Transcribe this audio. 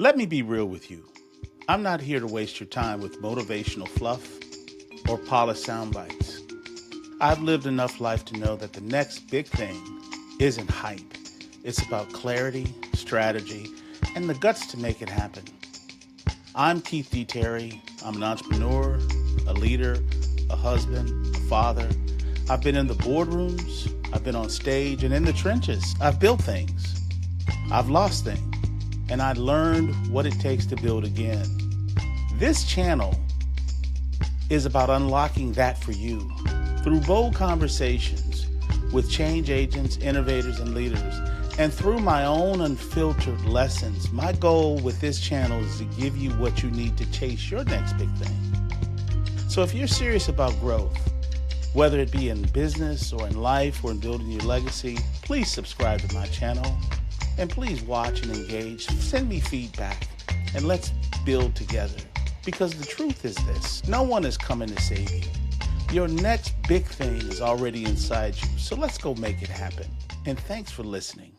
Let me be real with you. I'm not here to waste your time with motivational fluff or polished sound bites. I've lived enough life to know that the next big thing isn't hype. It's about clarity, strategy, and the guts to make it happen. I'm Keith D. Terry. I'm an entrepreneur, a leader, a husband, a father. I've been in the boardrooms, I've been on stage and in the trenches. I've built things, I've lost things, and I learned what it takes to build again. This channel is about unlocking that for you through bold conversations with change agents, innovators, and leaders. And through my own unfiltered lessons, my goal with this channel is to give you what you need to chase your next big thing. So if you're serious about growth, whether it be in business or in life or in building your legacy, please subscribe to my channel and please watch and engage. Send me feedback and let's build together. Because the truth is this, no one is coming to save you. Your next big thing is already inside you. So let's go make it happen. And thanks for listening.